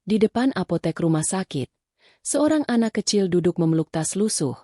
Di depan apotek rumah sakit, seorang anak kecil duduk memeluk tas lusuh,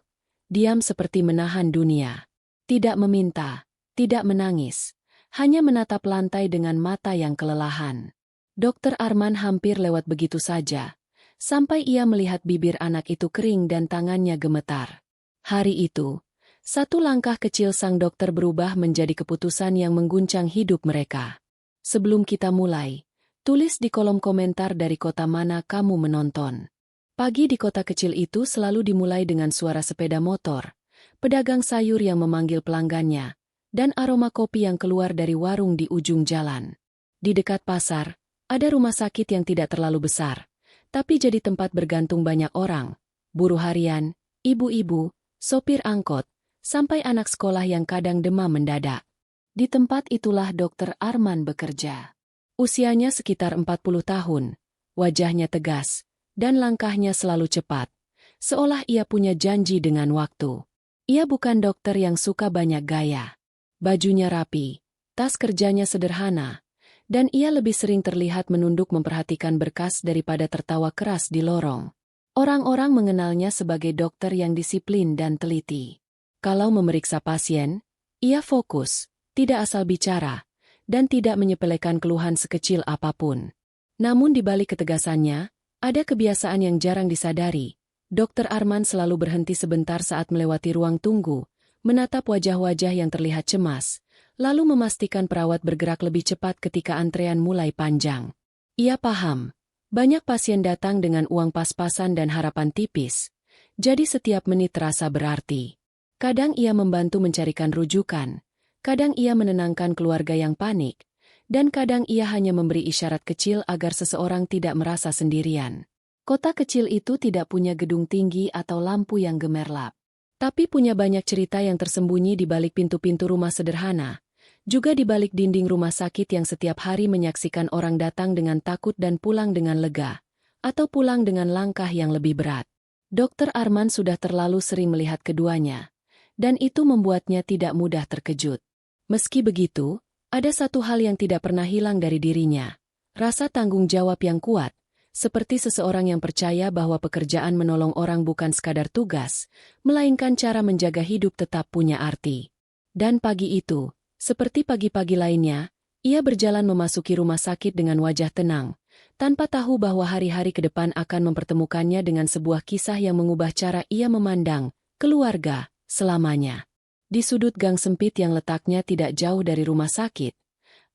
diam seperti menahan dunia. Tidak meminta, tidak menangis, hanya menatap lantai dengan mata yang kelelahan. Dokter Arman hampir lewat begitu saja, sampai ia melihat bibir anak itu kering dan tangannya gemetar. Hari itu, satu langkah kecil sang dokter berubah menjadi keputusan yang mengguncang hidup mereka. Sebelum kita mulai, tulis di kolom komentar dari kota mana kamu menonton. Pagi di kota kecil itu selalu dimulai dengan suara sepeda motor, pedagang sayur yang memanggil pelanggannya, dan aroma kopi yang keluar dari warung di ujung jalan. Di dekat pasar, ada rumah sakit yang tidak terlalu besar, tapi jadi tempat bergantung banyak orang, buruh harian, ibu-ibu, sopir angkot, sampai anak sekolah yang kadang demam mendadak. Di tempat itulah Dokter Arman bekerja. Usianya sekitar 40 tahun, wajahnya tegas, dan langkahnya selalu cepat, seolah ia punya janji dengan waktu. Ia bukan dokter yang suka banyak gaya. Bajunya rapi, tas kerjanya sederhana, dan ia lebih sering terlihat menunduk memperhatikan berkas daripada tertawa keras di lorong. Orang-orang mengenalnya sebagai dokter yang disiplin dan teliti. Kalau memeriksa pasien, ia fokus, tidak asal bicara, dan tidak menyepelekan keluhan sekecil apapun. Namun di balik ketegasannya, ada kebiasaan yang jarang disadari. Dokter Arman selalu berhenti sebentar saat melewati ruang tunggu, menatap wajah-wajah yang terlihat cemas, lalu memastikan perawat bergerak lebih cepat ketika antrean mulai panjang. Ia paham, banyak pasien datang dengan uang pas-pasan dan harapan tipis, jadi setiap menit terasa berarti. Kadang ia membantu mencarikan rujukan, kadang ia menenangkan keluarga yang panik, dan kadang ia hanya memberi isyarat kecil agar seseorang tidak merasa sendirian. Kota kecil itu tidak punya gedung tinggi atau lampu yang gemerlap, tapi punya banyak cerita yang tersembunyi di balik pintu-pintu rumah sederhana, juga di balik dinding rumah sakit yang setiap hari menyaksikan orang datang dengan takut dan pulang dengan lega, atau pulang dengan langkah yang lebih berat. Dokter Arman sudah terlalu sering melihat keduanya, dan itu membuatnya tidak mudah terkejut. Meski begitu, ada satu hal yang tidak pernah hilang dari dirinya, rasa tanggung jawab yang kuat, seperti seseorang yang percaya bahwa pekerjaan menolong orang bukan sekadar tugas, melainkan cara menjaga hidup tetap punya arti. Dan pagi itu, seperti pagi-pagi lainnya, ia berjalan memasuki rumah sakit dengan wajah tenang, tanpa tahu bahwa hari-hari ke depan akan mempertemukannya dengan sebuah kisah yang mengubah cara ia memandang keluarga selamanya. Di sudut gang sempit yang letaknya tidak jauh dari rumah sakit,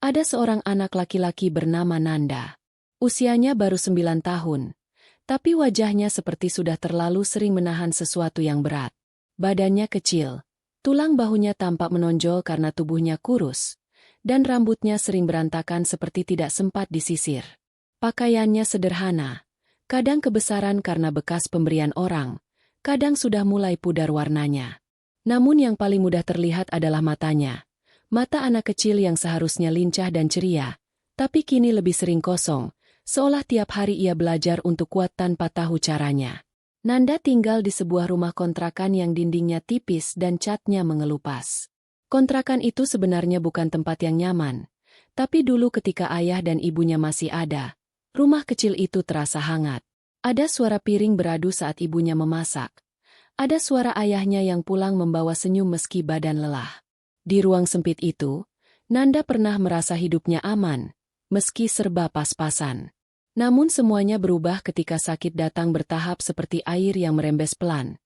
ada seorang anak laki-laki bernama Nanda. Usianya baru 9 tahun, tapi wajahnya seperti sudah terlalu sering menahan sesuatu yang berat. Badannya kecil, tulang bahunya tampak menonjol karena tubuhnya kurus, dan rambutnya sering berantakan seperti tidak sempat disisir. Pakaiannya sederhana, kadang kebesaran karena bekas pemberian orang, kadang sudah mulai pudar warnanya. Namun yang paling mudah terlihat adalah matanya. Mata anak kecil yang seharusnya lincah dan ceria, tapi kini lebih sering kosong, seolah tiap hari ia belajar untuk kuat tanpa tahu caranya. Nanda tinggal di sebuah rumah kontrakan yang dindingnya tipis dan catnya mengelupas. Kontrakan itu sebenarnya bukan tempat yang nyaman, tapi dulu ketika ayah dan ibunya masih ada, rumah kecil itu terasa hangat. Ada suara piring beradu saat ibunya memasak. Ada suara ayahnya yang pulang membawa senyum meski badan lelah. Di ruang sempit itu, Nanda pernah merasa hidupnya aman, meski serba pas-pasan. Namun semuanya berubah ketika sakit datang bertahap seperti air yang merembes pelan,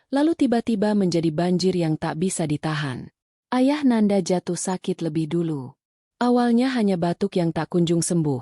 lalu tiba-tiba menjadi banjir yang tak bisa ditahan. Ayah Nanda jatuh sakit lebih dulu. Awalnya hanya batuk yang tak kunjung sembuh,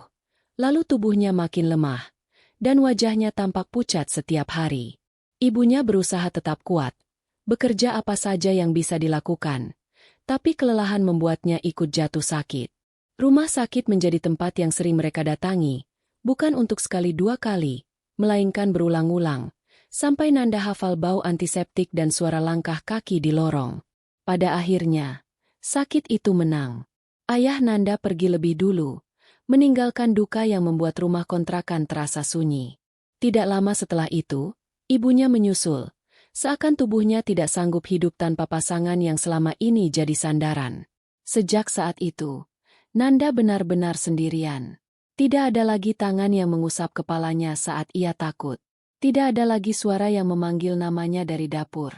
lalu tubuhnya makin lemah, dan wajahnya tampak pucat setiap hari. Ibunya berusaha tetap kuat, bekerja apa saja yang bisa dilakukan, tapi kelelahan membuatnya ikut jatuh sakit. Rumah sakit menjadi tempat yang sering mereka datangi, bukan untuk sekali dua kali, melainkan berulang-ulang, sampai Nanda hafal bau antiseptik dan suara langkah kaki di lorong. Pada akhirnya, sakit itu menang. Ayah Nanda pergi lebih dulu, meninggalkan duka yang membuat rumah kontrakan terasa sunyi. Tidak lama setelah itu, ibunya menyusul, seakan tubuhnya tidak sanggup hidup tanpa pasangan yang selama ini jadi sandaran. Sejak saat itu, Nanda benar-benar sendirian. Tidak ada lagi tangan yang mengusap kepalanya saat ia takut. Tidak ada lagi suara yang memanggil namanya dari dapur.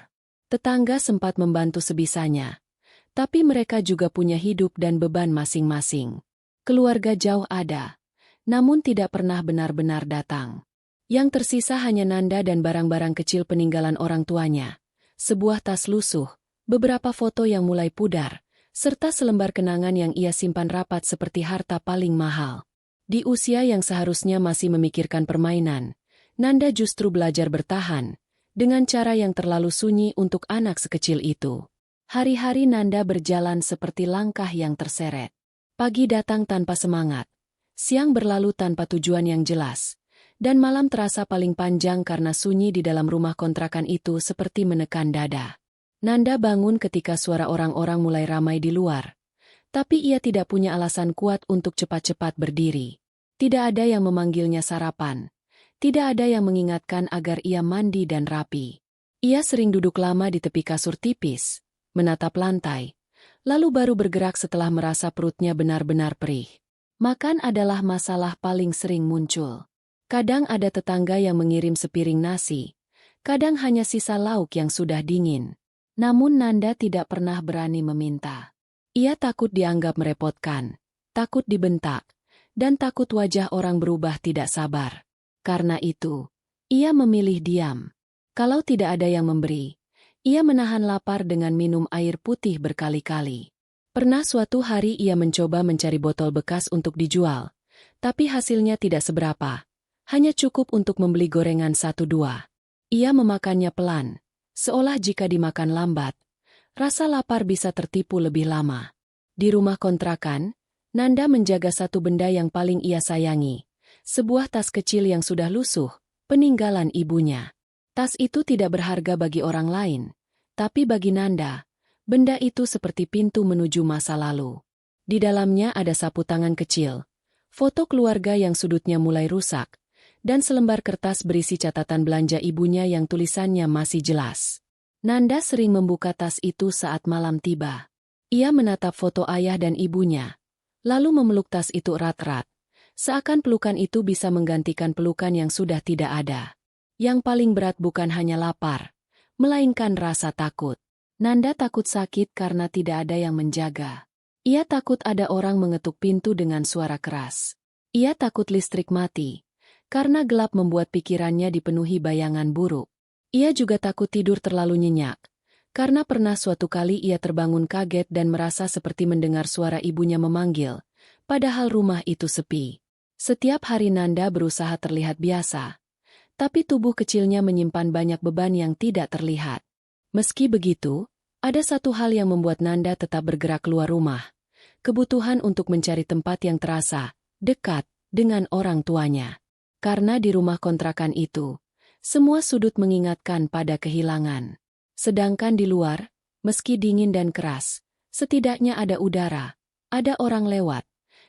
Tetangga sempat membantu sebisanya. Tapi mereka juga punya hidup dan beban masing-masing. Keluarga jauh ada, namun tidak pernah benar-benar datang. Yang tersisa hanya Nanda dan barang-barang kecil peninggalan orang tuanya. Sebuah tas lusuh, beberapa foto yang mulai pudar, serta selembar kenangan yang ia simpan rapat seperti harta paling mahal. Di usia yang seharusnya masih memikirkan permainan, Nanda justru belajar bertahan, dengan cara yang terlalu sunyi untuk anak sekecil itu. Hari-hari Nanda berjalan seperti langkah yang terseret. Pagi datang tanpa semangat, siang berlalu tanpa tujuan yang jelas, dan malam terasa paling panjang karena sunyi di dalam rumah kontrakan itu seperti menekan dada. Nanda bangun ketika suara orang-orang mulai ramai di luar. Tapi ia tidak punya alasan kuat untuk cepat-cepat berdiri. Tidak ada yang memanggilnya sarapan. Tidak ada yang mengingatkan agar ia mandi dan rapi. Ia sering duduk lama di tepi kasur tipis, menatap lantai, lalu baru bergerak setelah merasa perutnya benar-benar perih. Makan adalah masalah paling sering muncul. Kadang ada tetangga yang mengirim sepiring nasi, kadang hanya sisa lauk yang sudah dingin. Namun Nanda tidak pernah berani meminta. Ia takut dianggap merepotkan, takut dibentak, dan takut wajah orang berubah tidak sabar. Karena itu, ia memilih diam. Kalau tidak ada yang memberi, ia menahan lapar dengan minum air putih berkali-kali. Pernah suatu hari ia mencoba mencari botol bekas untuk dijual, tapi hasilnya tidak seberapa, hanya cukup untuk membeli gorengan 1-2. Ia memakannya pelan, seolah jika dimakan lambat, rasa lapar bisa tertipu lebih lama. Di rumah kontrakan, Nanda menjaga satu benda yang paling ia sayangi. Sebuah tas kecil yang sudah lusuh, peninggalan ibunya. Tas itu tidak berharga bagi orang lain, tapi bagi Nanda, benda itu seperti pintu menuju masa lalu. Di dalamnya ada sapu tangan kecil, foto keluarga yang sudutnya mulai rusak, dan selembar kertas berisi catatan belanja ibunya yang tulisannya masih jelas. Nanda sering membuka tas itu saat malam tiba. Ia menatap foto ayah dan ibunya, lalu memeluk tas itu erat-erat, seakan pelukan itu bisa menggantikan pelukan yang sudah tidak ada. Yang paling berat bukan hanya lapar, melainkan rasa takut. Nanda takut sakit karena tidak ada yang menjaga. Ia takut ada orang mengetuk pintu dengan suara keras. Ia takut listrik mati, karena gelap membuat pikirannya dipenuhi bayangan buruk. Ia juga takut tidur terlalu nyenyak, karena pernah suatu kali ia terbangun kaget dan merasa seperti mendengar suara ibunya memanggil, padahal rumah itu sepi. Setiap hari Nanda berusaha terlihat biasa, tapi tubuh kecilnya menyimpan banyak beban yang tidak terlihat. Meski begitu, ada satu hal yang membuat Nanda tetap bergerak keluar rumah, kebutuhan untuk mencari tempat yang terasa dekat dengan orang tuanya. Karena di rumah kontrakan itu, semua sudut mengingatkan pada kehilangan. Sedangkan di luar, meski dingin dan keras, setidaknya ada udara, ada orang lewat,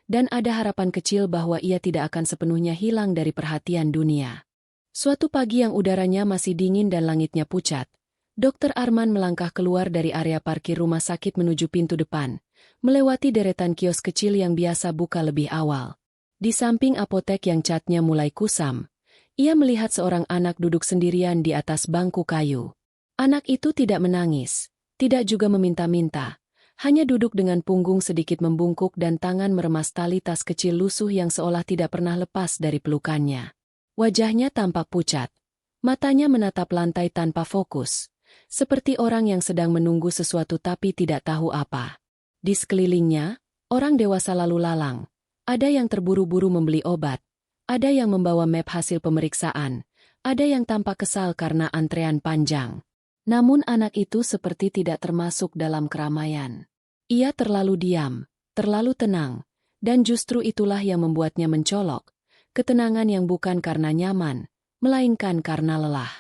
dan ada harapan kecil bahwa ia tidak akan sepenuhnya hilang dari perhatian dunia. Suatu pagi yang udaranya masih dingin dan langitnya pucat, Dr. Arman melangkah keluar dari area parkir rumah sakit menuju pintu depan, melewati deretan kios kecil yang biasa buka lebih awal. Di samping apotek yang catnya mulai kusam, ia melihat seorang anak duduk sendirian di atas bangku kayu. Anak itu tidak menangis, tidak juga meminta-minta, hanya duduk dengan punggung sedikit membungkuk dan tangan meremas tali tas kecil lusuh yang seolah tidak pernah lepas dari pelukannya. Wajahnya tampak pucat, matanya menatap lantai tanpa fokus, seperti orang yang sedang menunggu sesuatu tapi tidak tahu apa. Di sekelilingnya, orang dewasa lalu lalang, ada yang terburu-buru membeli obat, ada yang membawa map hasil pemeriksaan, ada yang tampak kesal karena antrean panjang. Namun anak itu seperti tidak termasuk dalam keramaian. Ia terlalu diam, terlalu tenang, dan justru itulah yang membuatnya mencolok. Ketenangan yang bukan karena nyaman, melainkan karena lelah.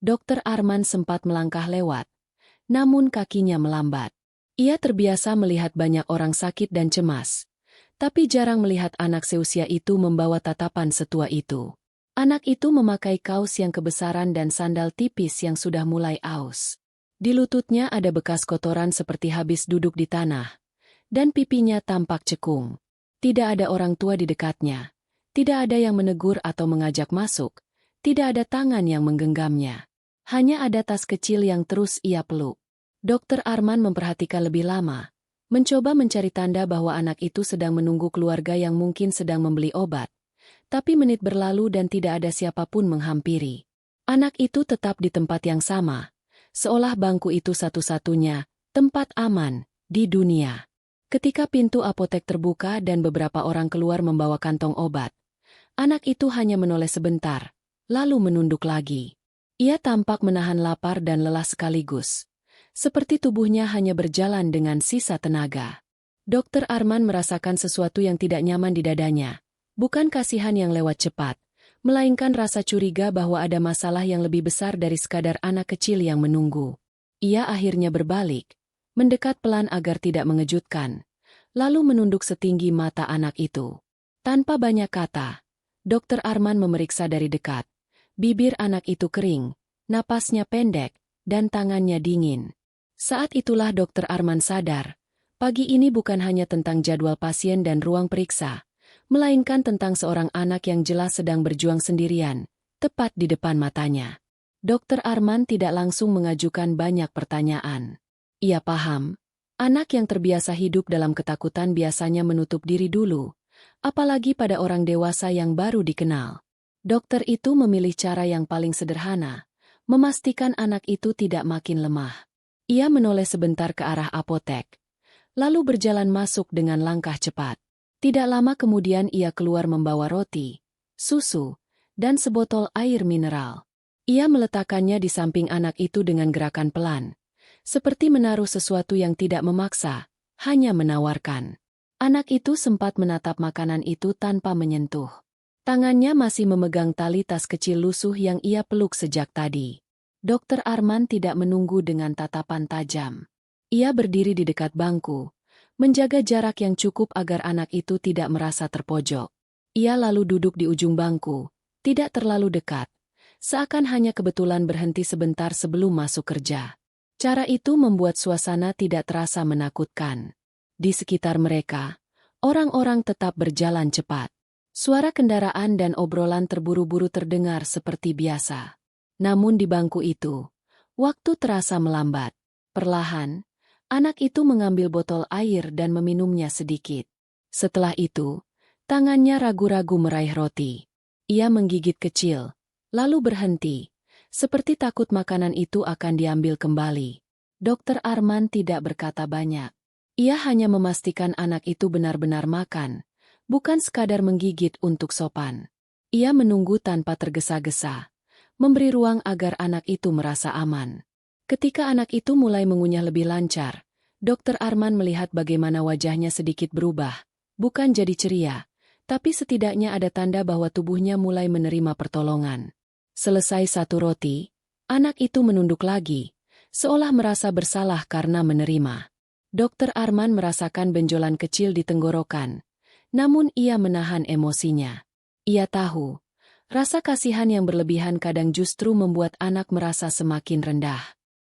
Dr. Arman sempat melangkah lewat, namun kakinya melambat. Ia terbiasa melihat banyak orang sakit dan cemas, tapi jarang melihat anak seusia itu membawa tatapan setua itu. Anak itu memakai kaos yang kebesaran dan sandal tipis yang sudah mulai aus. Di lututnya ada bekas kotoran seperti habis duduk di tanah, dan pipinya tampak cekung. Tidak ada orang tua di dekatnya, Tidak ada yang menegur atau mengajak masuk, tidak ada tangan yang menggenggamnya. Hanya ada tas kecil yang terus ia peluk. Dokter Arman memperhatikan lebih lama, mencoba mencari tanda bahwa anak itu sedang menunggu keluarga yang mungkin sedang membeli obat. Tapi menit berlalu dan tidak ada siapapun menghampiri. Anak itu tetap di tempat yang sama, seolah bangku itu satu-satunya tempat aman di dunia. Ketika pintu apotek terbuka dan beberapa orang keluar membawa kantong obat, anak itu hanya menoleh sebentar, lalu menunduk lagi. Ia tampak menahan lapar dan lelah sekaligus. Seperti tubuhnya hanya berjalan dengan sisa tenaga. Dokter Arman merasakan sesuatu yang tidak nyaman di dadanya. Bukan kasihan yang lewat cepat, melainkan rasa curiga bahwa ada masalah yang lebih besar dari sekadar anak kecil yang menunggu. Ia akhirnya berbalik, mendekat pelan agar tidak mengejutkan, lalu menunduk setinggi mata anak itu. Tanpa banyak kata, Dokter Arman memeriksa dari dekat. Bibir anak itu kering, napasnya pendek, dan tangannya dingin. Saat itulah Dokter Arman sadar, pagi ini bukan hanya tentang jadwal pasien dan ruang periksa, melainkan tentang seorang anak yang jelas sedang berjuang sendirian, tepat di depan matanya. Dokter Arman tidak langsung mengajukan banyak pertanyaan. Ia paham, anak yang terbiasa hidup dalam ketakutan biasanya menutup diri dulu, apalagi pada orang dewasa yang baru dikenal. Dokter itu memilih cara yang paling sederhana, memastikan anak itu tidak makin lemah. Ia menoleh sebentar ke arah apotek, lalu berjalan masuk dengan langkah cepat. Tidak lama kemudian ia keluar membawa roti, susu, dan sebotol air mineral. Ia meletakkannya di samping anak itu dengan gerakan pelan, seperti menaruh sesuatu yang tidak memaksa, hanya menawarkan. Anak itu sempat menatap makanan itu tanpa menyentuh. Tangannya masih memegang tali tas kecil lusuh yang ia peluk sejak tadi. Dokter Arman tidak menunggu dengan tatapan tajam. Ia berdiri di dekat bangku, menjaga jarak yang cukup agar anak itu tidak merasa terpojok. Ia lalu duduk di ujung bangku, tidak terlalu dekat, seakan hanya kebetulan berhenti sebentar sebelum masuk kerja. Cara itu membuat suasana tidak terasa menakutkan. Di sekitar mereka, orang-orang tetap berjalan cepat. Suara kendaraan dan obrolan terburu-buru terdengar seperti biasa. Namun di bangku itu, waktu terasa melambat. Perlahan, anak itu mengambil botol air dan meminumnya sedikit. Setelah itu, tangannya ragu-ragu meraih roti. Ia menggigit kecil, lalu berhenti, seperti takut makanan itu akan diambil kembali. Dokter Arman tidak berkata banyak. Ia hanya memastikan anak itu benar-benar makan, bukan sekadar menggigit untuk sopan. Ia menunggu tanpa tergesa-gesa, memberi ruang agar anak itu merasa aman. Ketika anak itu mulai mengunyah lebih lancar, Dokter Arman melihat bagaimana wajahnya sedikit berubah, bukan jadi ceria, tapi setidaknya ada tanda bahwa tubuhnya mulai menerima pertolongan. Selesai satu roti, anak itu menunduk lagi, seolah merasa bersalah karena menerima. Dokter Arman merasakan benjolan kecil di tenggorokan, namun ia menahan emosinya. Ia tahu, rasa kasihan yang berlebihan kadang justru membuat anak merasa semakin rendah.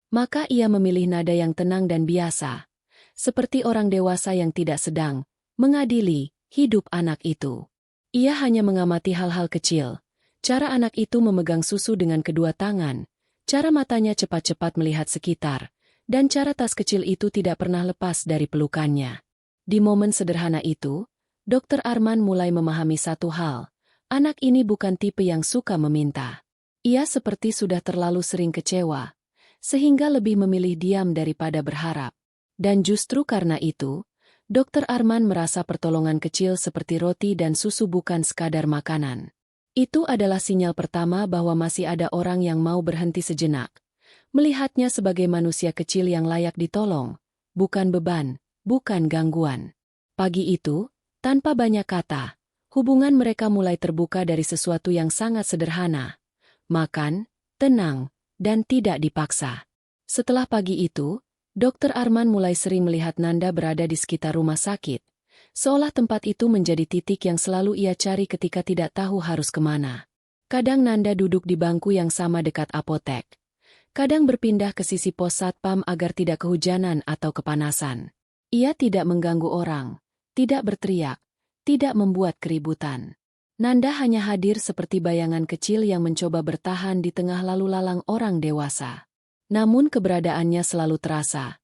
Maka ia memilih nada yang tenang dan biasa, seperti orang dewasa yang tidak sedang mengadili hidup anak itu. Ia hanya mengamati hal-hal kecil, cara anak itu memegang susu dengan kedua tangan, cara matanya cepat-cepat melihat sekitar, dan cara tas kecil itu tidak pernah lepas dari pelukannya. Di momen sederhana itu, Dokter Arman mulai memahami satu hal, anak ini bukan tipe yang suka meminta. Ia seperti sudah terlalu sering kecewa, sehingga lebih memilih diam daripada berharap. Dan justru karena itu, Dokter Arman merasa pertolongan kecil seperti roti dan susu bukan sekadar makanan. Itu adalah sinyal pertama bahwa masih ada orang yang mau berhenti sejenak, melihatnya sebagai manusia kecil yang layak ditolong, bukan beban, bukan gangguan. Pagi itu, tanpa banyak kata, hubungan mereka mulai terbuka dari sesuatu yang sangat sederhana. Makan, tenang, dan tidak dipaksa. Setelah pagi itu, Dokter Arman mulai sering melihat Nanda berada di sekitar rumah sakit, seolah tempat itu menjadi titik yang selalu ia cari ketika tidak tahu harus kemana. Kadang Nanda duduk di bangku yang sama dekat apotek. Kadang berpindah ke sisi pos satpam agar tidak kehujanan atau kepanasan. Ia tidak mengganggu orang, tidak berteriak, tidak membuat keributan. Nanda hanya hadir seperti bayangan kecil yang mencoba bertahan di tengah lalu lalang orang dewasa. Namun keberadaannya selalu terasa,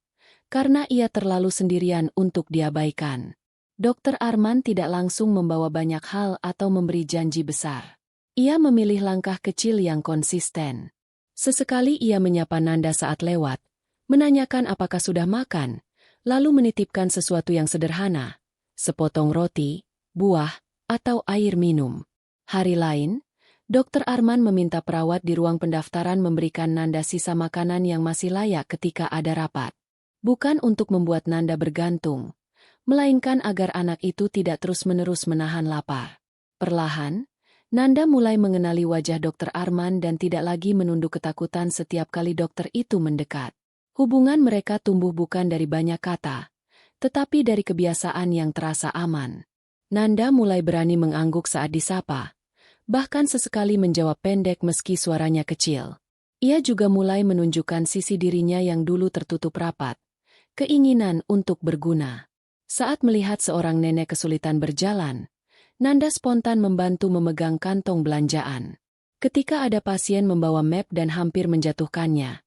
karena ia terlalu sendirian untuk diabaikan. Dokter Arman tidak langsung membawa banyak hal atau memberi janji besar. Ia memilih langkah kecil yang konsisten. Sesekali ia menyapa Nanda saat lewat, menanyakan apakah sudah makan, lalu menitipkan sesuatu yang sederhana, sepotong roti, buah, atau air minum. Hari lain, Dokter Arman meminta perawat di ruang pendaftaran memberikan Nanda sisa makanan yang masih layak ketika ada rapat. Bukan untuk membuat Nanda bergantung, melainkan agar anak itu tidak terus-menerus menahan lapar. Perlahan, Nanda mulai mengenali wajah Dokter Arman dan tidak lagi menunduk ketakutan setiap kali dokter itu mendekat. Hubungan mereka tumbuh bukan dari banyak kata, tetapi dari kebiasaan yang terasa aman. Nanda mulai berani mengangguk saat disapa, bahkan sesekali menjawab pendek meski suaranya kecil. Ia juga mulai menunjukkan sisi dirinya yang dulu tertutup rapat, keinginan untuk berguna. Saat melihat seorang nenek kesulitan berjalan, Nanda spontan membantu memegang kantong belanjaan. Ketika ada pasien membawa map dan hampir menjatuhkannya,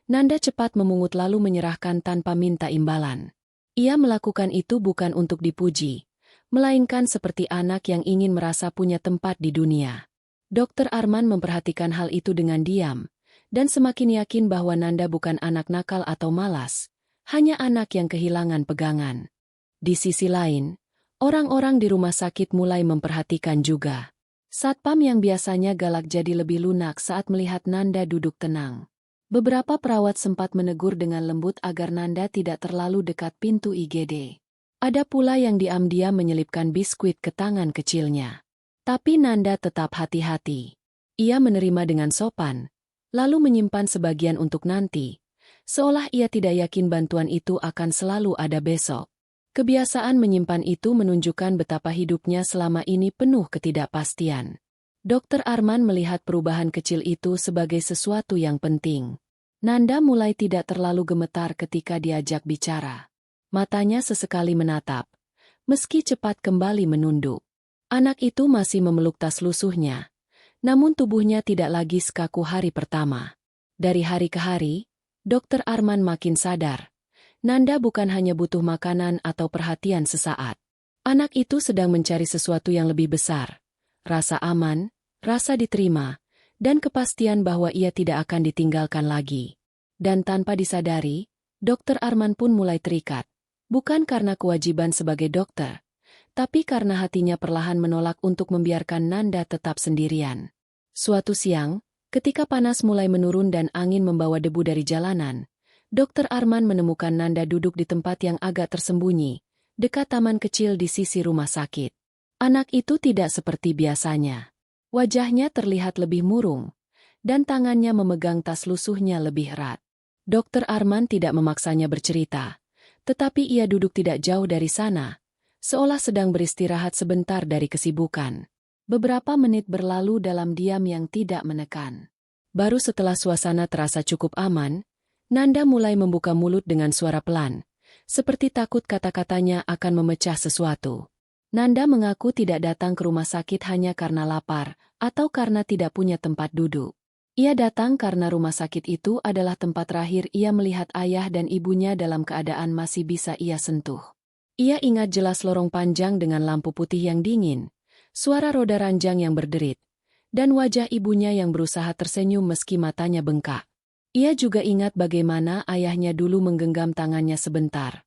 Nanda cepat memungut lalu menyerahkan tanpa minta imbalan. Ia melakukan itu bukan untuk dipuji, melainkan seperti anak yang ingin merasa punya tempat di dunia. Dokter Arman memperhatikan hal itu dengan diam, dan semakin yakin bahwa Nanda bukan anak nakal atau malas, hanya anak yang kehilangan pegangan. Di sisi lain, orang-orang di rumah sakit mulai memperhatikan juga. Satpam yang biasanya galak jadi lebih lunak saat melihat Nanda duduk tenang. Beberapa perawat sempat menegur dengan lembut agar Nanda tidak terlalu dekat pintu IGD. Ada pula yang diam-diam menyelipkan biskuit ke tangan kecilnya. Tapi Nanda tetap hati-hati. Ia menerima dengan sopan, lalu menyimpan sebagian untuk nanti, seolah ia tidak yakin bantuan itu akan selalu ada besok. Kebiasaan menyimpan itu menunjukkan betapa hidupnya selama ini penuh ketidakpastian. Dokter Arman melihat perubahan kecil itu sebagai sesuatu yang penting. Nanda mulai tidak terlalu gemetar ketika diajak bicara. Matanya sesekali menatap, meski cepat kembali menunduk. Anak itu masih memeluk tas lusuhnya, namun tubuhnya tidak lagi sekaku hari pertama. Dari hari ke hari, Dokter Arman makin sadar, Nanda bukan hanya butuh makanan atau perhatian sesaat. Anak itu sedang mencari sesuatu yang lebih besar, rasa aman, rasa diterima, dan kepastian bahwa ia tidak akan ditinggalkan lagi. Dan tanpa disadari, Dokter Arman pun mulai terikat. Bukan karena kewajiban sebagai dokter, tapi karena hatinya perlahan menolak untuk membiarkan Nanda tetap sendirian. Suatu siang, ketika panas mulai menurun dan angin membawa debu dari jalanan, Dokter Arman menemukan Nanda duduk di tempat yang agak tersembunyi, dekat taman kecil di sisi rumah sakit. Anak itu tidak seperti biasanya. Wajahnya terlihat lebih murung, dan tangannya memegang tas lusuhnya lebih erat. Dokter Arman tidak memaksanya bercerita, tetapi ia duduk tidak jauh dari sana, seolah sedang beristirahat sebentar dari kesibukan. Beberapa menit berlalu dalam diam yang tidak menekan. Baru setelah suasana terasa cukup aman, Nanda mulai membuka mulut dengan suara pelan, seperti takut kata-katanya akan memecah sesuatu. Nanda mengaku tidak datang ke rumah sakit hanya karena lapar, atau karena tidak punya tempat duduk. Ia datang karena rumah sakit itu adalah tempat terakhir ia melihat ayah dan ibunya dalam keadaan masih bisa ia sentuh. Ia ingat jelas lorong panjang dengan lampu putih yang dingin, suara roda ranjang yang berderit, dan wajah ibunya yang berusaha tersenyum meski matanya bengkak. Ia juga ingat bagaimana ayahnya dulu menggenggam tangannya sebentar,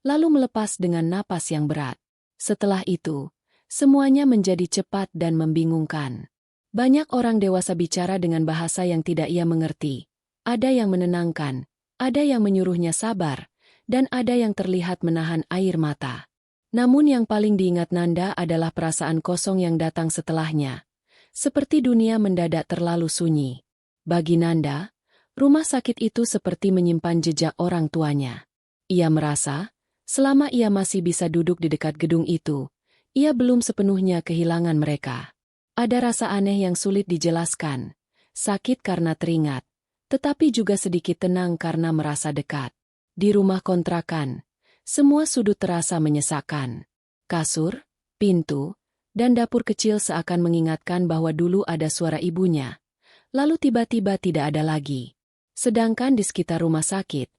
lalu melepas dengan napas yang berat. Setelah itu, semuanya menjadi cepat dan membingungkan. Banyak orang dewasa bicara dengan bahasa yang tidak ia mengerti. Ada yang menenangkan, ada yang menyuruhnya sabar, dan ada yang terlihat menahan air mata. Namun yang paling diingat Nanda adalah perasaan kosong yang datang setelahnya. Seperti dunia mendadak terlalu sunyi. Bagi Nanda, rumah sakit itu seperti menyimpan jejak orang tuanya. Ia merasa, selama ia masih bisa duduk di dekat gedung itu, ia belum sepenuhnya kehilangan mereka. Ada rasa aneh yang sulit dijelaskan, sakit karena teringat, tetapi juga sedikit tenang karena merasa dekat. Di rumah kontrakan, semua sudut terasa menyesakkan. Kasur, pintu, Dan dapur kecil seakan mengingatkan bahwa dulu ada suara ibunya. Lalu tiba-tiba tidak ada lagi. Sedangkan di sekitar rumah sakit,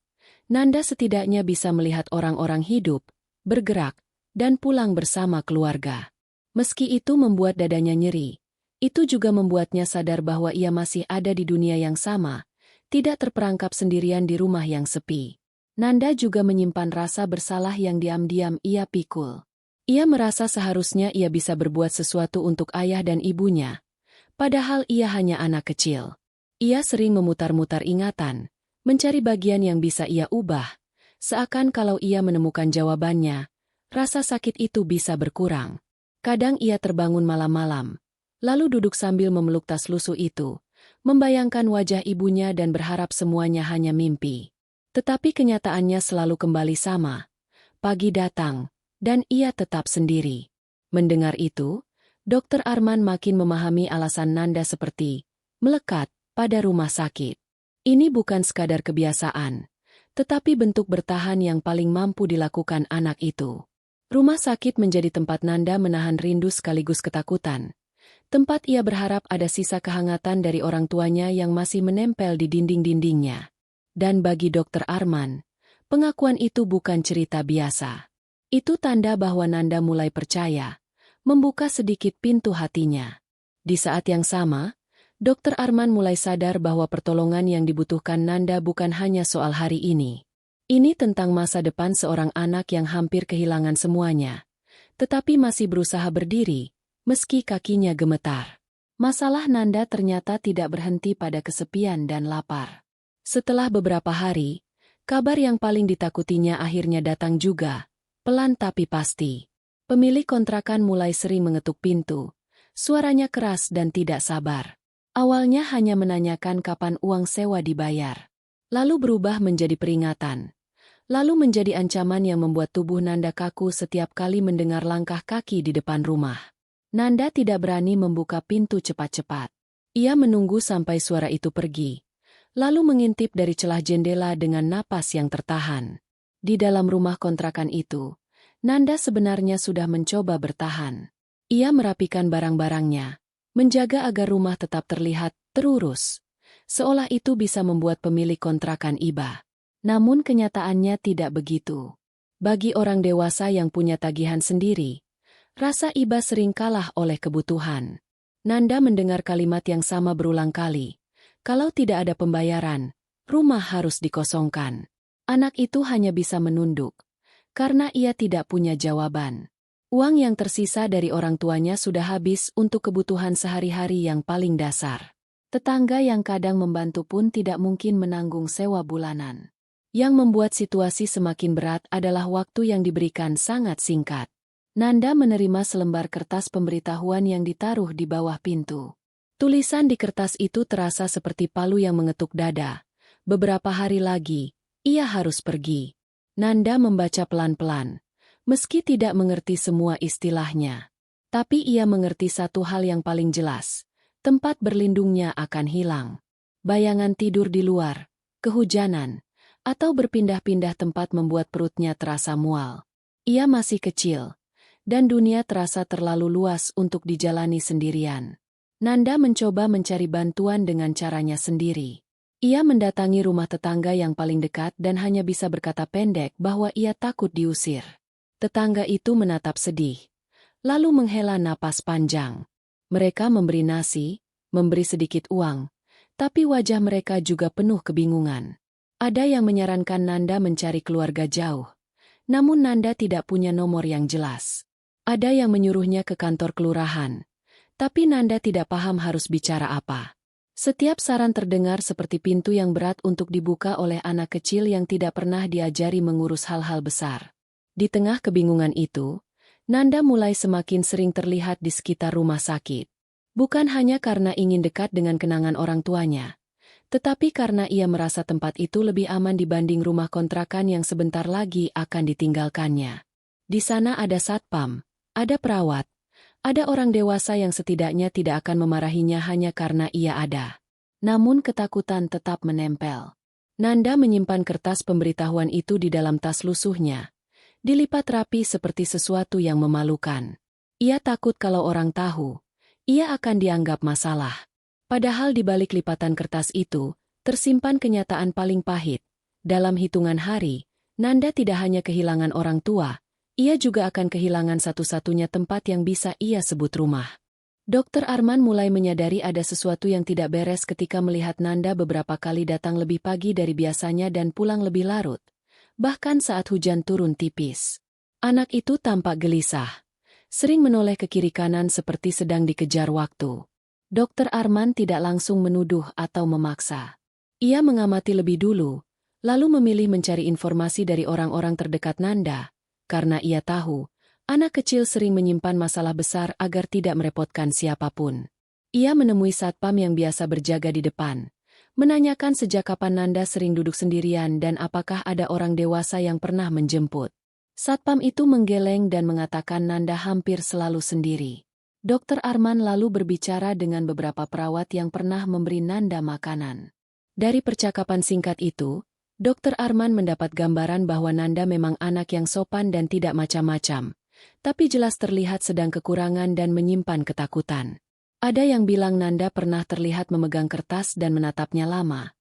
Nanda setidaknya bisa melihat orang-orang hidup, bergerak, dan pulang bersama keluarga. Meski itu membuat dadanya nyeri, itu juga membuatnya sadar bahwa ia masih ada di dunia yang sama, tidak terperangkap sendirian di rumah yang sepi. Nanda juga menyimpan rasa bersalah yang diam-diam ia pikul. Ia merasa seharusnya ia bisa berbuat sesuatu untuk ayah dan ibunya, padahal ia hanya anak kecil. Ia sering memutar-mutar ingatan, mencari bagian yang bisa ia ubah, seakan kalau ia menemukan jawabannya, rasa sakit itu bisa berkurang. Kadang ia terbangun malam-malam, lalu duduk sambil memeluk tas lusuh itu, membayangkan wajah ibunya dan berharap semuanya hanya mimpi. Tetapi kenyataannya selalu kembali sama. Pagi datang, dan ia tetap sendiri. Mendengar itu, Dokter Arman makin memahami alasan Nanda seperti melekat pada rumah sakit. Ini bukan sekadar kebiasaan, tetapi bentuk bertahan yang paling mampu dilakukan anak itu. Rumah sakit menjadi tempat Nanda menahan rindu sekaligus ketakutan. Tempat ia berharap ada sisa kehangatan dari orang tuanya yang masih menempel di dinding-dindingnya. Dan bagi Dokter Arman, pengakuan itu bukan cerita biasa. Itu tanda bahwa Nanda mulai percaya, membuka sedikit pintu hatinya. Di saat yang sama, Dokter Arman mulai sadar bahwa pertolongan yang dibutuhkan Nanda bukan hanya soal hari ini. Ini tentang masa depan seorang anak yang hampir kehilangan semuanya, tetapi masih berusaha berdiri, meski kakinya gemetar. Masalah Nanda ternyata tidak berhenti pada kesepian dan lapar. Setelah beberapa hari, kabar yang paling ditakutinya akhirnya datang juga, pelan tapi pasti. Pemilik kontrakan mulai sering mengetuk pintu. Suaranya keras dan tidak sabar. Awalnya hanya menanyakan kapan uang sewa dibayar. Lalu berubah menjadi peringatan. Lalu menjadi ancaman yang membuat tubuh Nanda kaku setiap kali mendengar langkah kaki di depan rumah. Nanda tidak berani membuka pintu cepat-cepat. Ia menunggu sampai suara itu pergi. Lalu mengintip dari celah jendela dengan napas yang tertahan. Di dalam rumah kontrakan itu, Nanda sebenarnya sudah mencoba bertahan. Ia merapikan barang-barangnya, menjaga agar rumah tetap terlihat terurus, seolah itu bisa membuat pemilik kontrakan iba. Namun kenyataannya tidak begitu. Bagi orang dewasa yang punya tagihan sendiri, rasa iba sering kalah oleh kebutuhan. Nanda mendengar kalimat yang sama berulang kali. Kalau tidak ada pembayaran, rumah harus dikosongkan. Anak itu hanya bisa menunduk, karena ia tidak punya jawaban. Uang yang tersisa dari orang tuanya sudah habis untuk kebutuhan sehari-hari yang paling dasar. Tetangga yang kadang membantu pun tidak mungkin menanggung sewa bulanan. Yang membuat situasi semakin berat adalah waktu yang diberikan sangat singkat. Nanda menerima selembar kertas pemberitahuan yang ditaruh di bawah pintu. Tulisan di kertas itu terasa seperti palu yang mengetuk dada. Beberapa hari lagi, ia harus pergi. Nanda membaca pelan-pelan, meski tidak mengerti semua istilahnya. Tapi ia mengerti satu hal yang paling jelas, tempat berlindungnya akan hilang. Bayangan tidur di luar, kehujanan, atau berpindah-pindah tempat membuat perutnya terasa mual. Ia masih kecil, dan dunia terasa terlalu luas untuk dijalani sendirian. Nanda mencoba mencari bantuan dengan caranya sendiri. Ia mendatangi rumah tetangga yang paling dekat dan hanya bisa berkata pendek bahwa ia takut diusir. Tetangga itu menatap sedih, lalu menghela napas panjang. Mereka memberi nasi, memberi sedikit uang, tapi wajah mereka juga penuh kebingungan. Ada yang menyarankan Nanda mencari keluarga jauh, namun Nanda tidak punya nomor yang jelas. Ada yang menyuruhnya ke kantor kelurahan, tapi Nanda tidak paham harus bicara apa. Setiap saran terdengar seperti pintu yang berat untuk dibuka oleh anak kecil yang tidak pernah diajari mengurus hal-hal besar. Di tengah kebingungan itu, Nanda mulai semakin sering terlihat di sekitar rumah sakit. Bukan hanya karena ingin dekat dengan kenangan orang tuanya, tetapi karena ia merasa tempat itu lebih aman dibanding rumah kontrakan yang sebentar lagi akan ditinggalkannya. Di sana ada satpam, ada perawat, ada orang dewasa yang setidaknya tidak akan memarahinya hanya karena ia ada. Namun ketakutan tetap menempel. Nanda menyimpan kertas pemberitahuan itu di dalam tas lusuhnya, dilipat rapi seperti sesuatu yang memalukan. Ia takut kalau orang tahu, ia akan dianggap masalah. Padahal di balik lipatan kertas itu, tersimpan kenyataan paling pahit. Dalam hitungan hari, Nanda tidak hanya kehilangan orang tua, ia juga akan kehilangan satu-satunya tempat yang bisa ia sebut rumah. Dokter Arman mulai menyadari ada sesuatu yang tidak beres ketika melihat Nanda beberapa kali datang lebih pagi dari biasanya dan pulang lebih larut. Bahkan saat hujan turun tipis. Anak itu tampak gelisah. Sering menoleh ke kiri kanan seperti sedang dikejar waktu. Dokter Arman tidak langsung menuduh atau memaksa. Ia mengamati lebih dulu, lalu memilih mencari informasi dari orang-orang terdekat Nanda, karena ia tahu, anak kecil sering menyimpan masalah besar agar tidak merepotkan siapapun. Ia menemui satpam yang biasa berjaga di depan, menanyakan sejak kapan Nanda sering duduk sendirian dan apakah ada orang dewasa yang pernah menjemput. Satpam itu menggeleng dan mengatakan Nanda hampir selalu sendiri. Dokter Arman lalu berbicara dengan beberapa perawat yang pernah memberi Nanda makanan. Dari percakapan singkat itu, Dokter Arman mendapat gambaran bahwa Nanda memang anak yang sopan dan tidak macam-macam, tapi jelas terlihat sedang kekurangan dan menyimpan ketakutan. Ada yang bilang Nanda pernah terlihat memegang kertas dan menatapnya lama,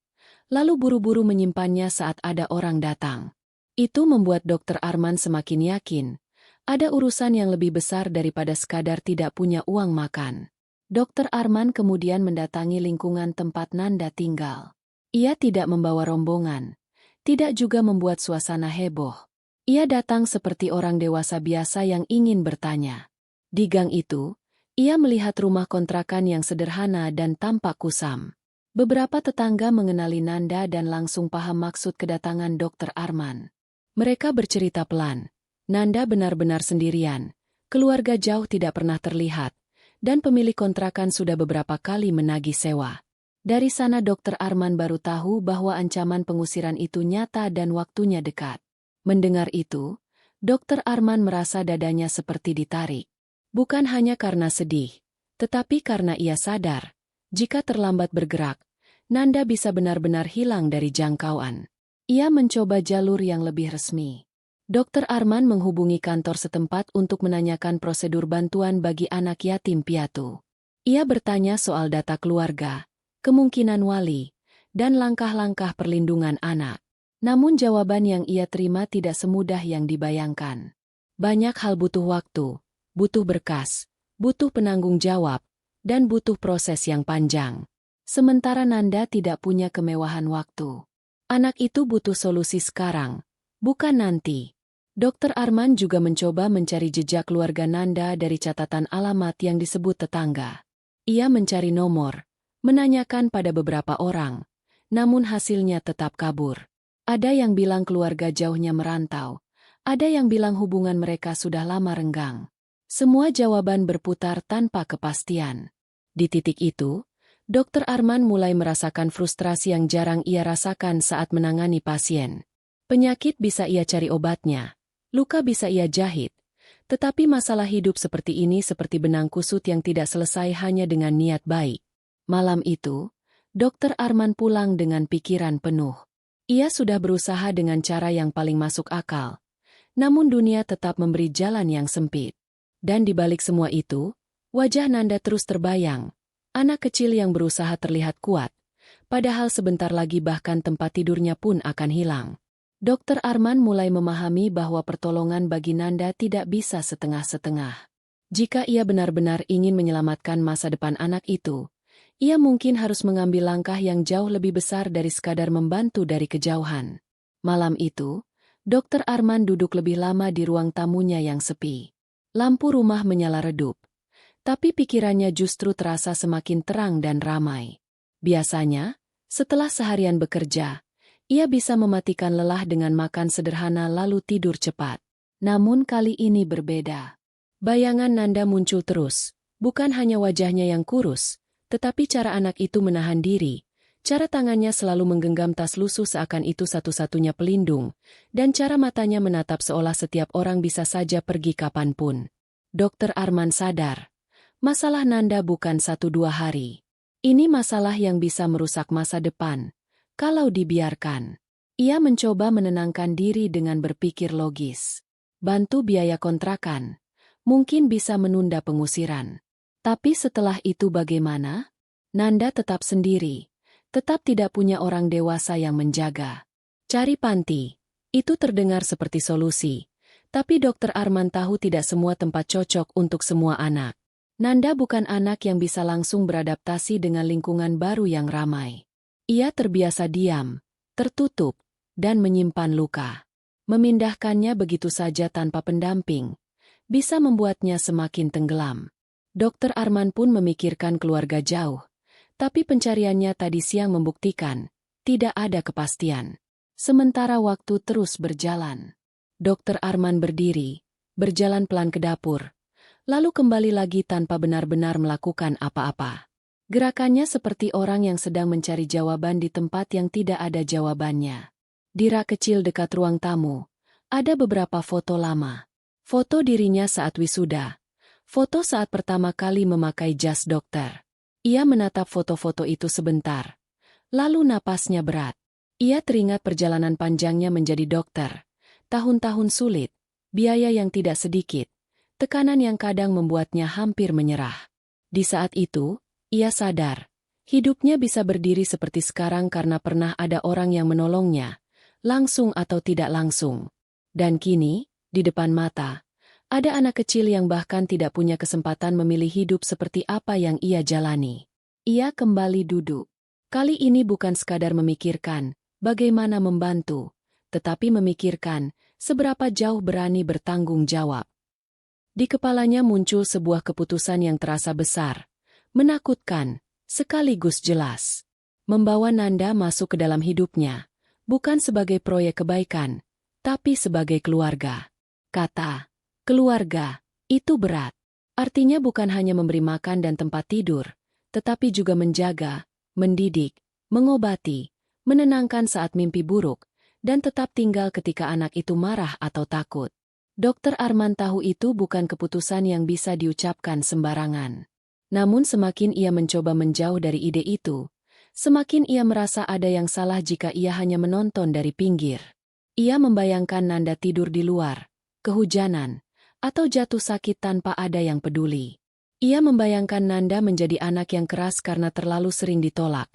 lalu buru-buru menyimpannya saat ada orang datang. Itu membuat Dokter Arman semakin yakin, ada urusan yang lebih besar daripada sekadar tidak punya uang makan. Dokter Arman kemudian mendatangi lingkungan tempat Nanda tinggal. Ia tidak membawa rombongan. Tidak juga membuat suasana heboh. Ia datang seperti orang dewasa biasa yang ingin bertanya. Di gang itu, ia melihat rumah kontrakan yang sederhana dan tampak kusam. Beberapa tetangga mengenali Nanda dan langsung paham maksud kedatangan Dokter Arman. Mereka bercerita pelan. Nanda benar-benar sendirian, keluarga jauh tidak pernah terlihat, dan pemilik kontrakan sudah beberapa kali menagih sewa. Dari sana Dokter Arman baru tahu bahwa ancaman pengusiran itu nyata dan waktunya dekat. Mendengar itu, Dokter Arman merasa dadanya seperti ditarik. Bukan hanya karena sedih, tetapi karena ia sadar, jika terlambat bergerak, Nanda bisa benar-benar hilang dari jangkauan. Ia mencoba jalur yang lebih resmi. Dokter Arman menghubungi kantor setempat untuk menanyakan prosedur bantuan bagi anak yatim piatu. Ia bertanya soal data keluarga, kemungkinan wali, dan langkah-langkah perlindungan anak. Namun jawaban yang ia terima tidak semudah yang dibayangkan. Banyak hal butuh waktu, butuh berkas, butuh penanggung jawab, dan butuh proses yang panjang. Sementara Nanda tidak punya kemewahan waktu. Anak itu butuh solusi sekarang, bukan nanti. Dokter Arman juga mencoba mencari jejak keluarga Nanda dari catatan alamat yang disebut tetangga. Ia mencari nomor, menanyakan pada beberapa orang, namun hasilnya tetap kabur. Ada yang bilang keluarga jauhnya merantau, ada yang bilang hubungan mereka sudah lama renggang. Semua jawaban berputar tanpa kepastian. Di titik itu, Dokter Arman mulai merasakan frustrasi yang jarang ia rasakan saat menangani pasien. Penyakit bisa ia cari obatnya, luka bisa ia jahit, tetapi masalah hidup seperti ini seperti benang kusut yang tidak selesai hanya dengan niat baik. Malam itu, Dokter Arman pulang dengan pikiran penuh. Ia sudah berusaha dengan cara yang paling masuk akal, namun dunia tetap memberi jalan yang sempit. Dan di balik semua itu, wajah Nanda terus terbayang, anak kecil yang berusaha terlihat kuat, padahal sebentar lagi bahkan tempat tidurnya pun akan hilang. Dokter Arman mulai memahami bahwa pertolongan bagi Nanda tidak bisa setengah-setengah. Jika ia benar-benar ingin menyelamatkan masa depan anak itu, ia mungkin harus mengambil langkah yang jauh lebih besar dari sekadar membantu dari kejauhan. Malam itu, Dokter Arman duduk lebih lama di ruang tamunya yang sepi. Lampu rumah menyala redup, tapi pikirannya justru terasa semakin terang dan ramai. Biasanya, setelah seharian bekerja, ia bisa mematikan lelah dengan makan sederhana lalu tidur cepat. Namun kali ini berbeda. Bayangan Nanda muncul terus, bukan hanya wajahnya yang kurus, tetapi cara anak itu menahan diri, cara tangannya selalu menggenggam tas lusuh seakan itu satu-satunya pelindung, dan cara matanya menatap seolah setiap orang bisa saja pergi kapanpun. Dokter Arman sadar, masalah Nanda bukan 1-2 hari. Ini masalah yang bisa merusak masa depan, kalau dibiarkan. Ia mencoba menenangkan diri dengan berpikir logis. Bantu biaya kontrakan, mungkin bisa menunda pengusiran. Tapi setelah itu bagaimana? Nanda tetap sendiri, tetap tidak punya orang dewasa yang menjaga. Cari panti, itu terdengar seperti solusi. Tapi Dokter Arman tahu tidak semua tempat cocok untuk semua anak. Nanda bukan anak yang bisa langsung beradaptasi dengan lingkungan baru yang ramai. Ia terbiasa diam, tertutup, dan menyimpan luka. Memindahkannya begitu saja tanpa pendamping bisa membuatnya semakin tenggelam. Dokter Arman pun memikirkan keluarga jauh, tapi pencariannya tadi siang membuktikan tidak ada kepastian. Sementara waktu terus berjalan. Dokter Arman berdiri, berjalan pelan ke dapur, lalu kembali lagi tanpa benar-benar melakukan apa-apa. Gerakannya seperti orang yang sedang mencari jawaban di tempat yang tidak ada jawabannya. Di rak kecil dekat ruang tamu, ada beberapa foto lama. Foto dirinya saat wisuda. Foto saat pertama kali memakai jas dokter. Ia menatap foto-foto itu sebentar. Lalu napasnya berat. Ia teringat perjalanan panjangnya menjadi dokter. Tahun-tahun sulit, biaya yang tidak sedikit, tekanan yang kadang membuatnya hampir menyerah. Di saat itu, ia sadar, hidupnya bisa berdiri seperti sekarang karena pernah ada orang yang menolongnya, langsung atau tidak langsung. Dan kini, di depan mata, ada anak kecil yang bahkan tidak punya kesempatan memilih hidup seperti apa yang ia jalani. Ia kembali duduk. Kali ini bukan sekadar memikirkan bagaimana membantu, tetapi memikirkan seberapa jauh berani bertanggung jawab. Di kepalanya muncul sebuah keputusan yang terasa besar, menakutkan, sekaligus jelas. Membawa Nanda masuk ke dalam hidupnya, bukan sebagai proyek kebaikan, tapi sebagai keluarga. Kata, keluarga, itu berat. Artinya bukan hanya memberi makan dan tempat tidur, tetapi juga menjaga, mendidik, mengobati, menenangkan saat mimpi buruk, dan tetap tinggal ketika anak itu marah atau takut. Dokter Arman tahu itu bukan keputusan yang bisa diucapkan sembarangan. Namun semakin ia mencoba menjauh dari ide itu, semakin ia merasa ada yang salah jika ia hanya menonton dari pinggir. Ia membayangkan Nanda tidur di luar, kehujanan, atau jatuh sakit tanpa ada yang peduli. Ia membayangkan Nanda menjadi anak yang keras karena terlalu sering ditolak,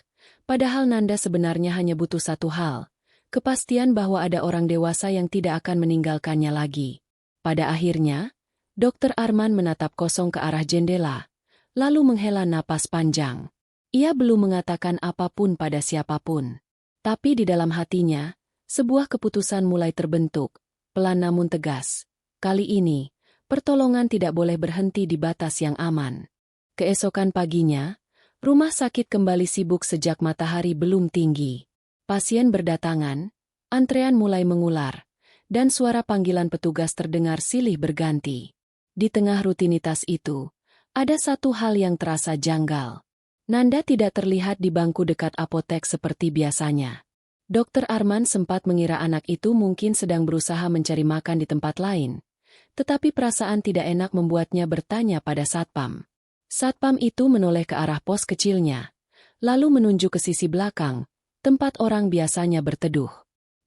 padahal Nanda sebenarnya hanya butuh satu hal, kepastian bahwa ada orang dewasa yang tidak akan meninggalkannya lagi. Pada akhirnya, Dokter Arman menatap kosong ke arah jendela, lalu menghela napas panjang. Ia belum mengatakan apapun pada siapapun. Tapi di dalam hatinya, sebuah keputusan mulai terbentuk, pelan namun tegas. Kali ini, pertolongan tidak boleh berhenti di batas yang aman. Keesokan paginya, rumah sakit kembali sibuk sejak matahari belum tinggi. Pasien berdatangan, antrean mulai mengular, dan suara panggilan petugas terdengar silih berganti. Di tengah rutinitas itu, ada satu hal yang terasa janggal. Nanda tidak terlihat di bangku dekat apotek seperti biasanya. Dokter Arman sempat mengira anak itu mungkin sedang berusaha mencari makan di tempat lain, tetapi perasaan tidak enak membuatnya bertanya pada satpam. Satpam itu menoleh ke arah pos kecilnya, lalu menunjuk ke sisi belakang, tempat orang biasanya berteduh.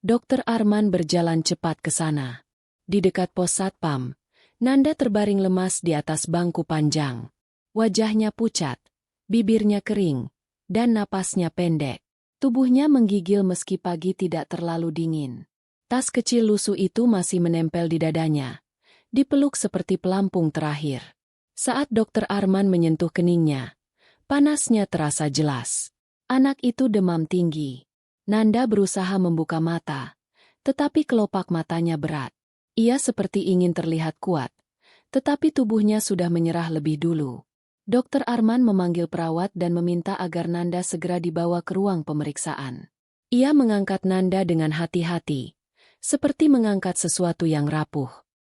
Dokter Arman berjalan cepat ke sana. Di dekat pos satpam, Nanda terbaring lemas di atas bangku panjang. Wajahnya pucat, bibirnya kering, dan napasnya pendek. Tubuhnya menggigil meski pagi tidak terlalu dingin. Tas kecil lusuh itu masih menempel di dadanya, dipeluk seperti pelampung terakhir. Saat Dokter Arman menyentuh keningnya, panasnya terasa jelas. Anak itu demam tinggi. Nanda berusaha membuka mata, tetapi kelopak matanya berat. Ia seperti ingin terlihat kuat, tetapi tubuhnya sudah menyerah lebih dulu. Dokter Arman memanggil perawat dan meminta agar Nanda segera dibawa ke ruang pemeriksaan. Ia mengangkat Nanda dengan hati-hati, seperti mengangkat sesuatu yang rapuh.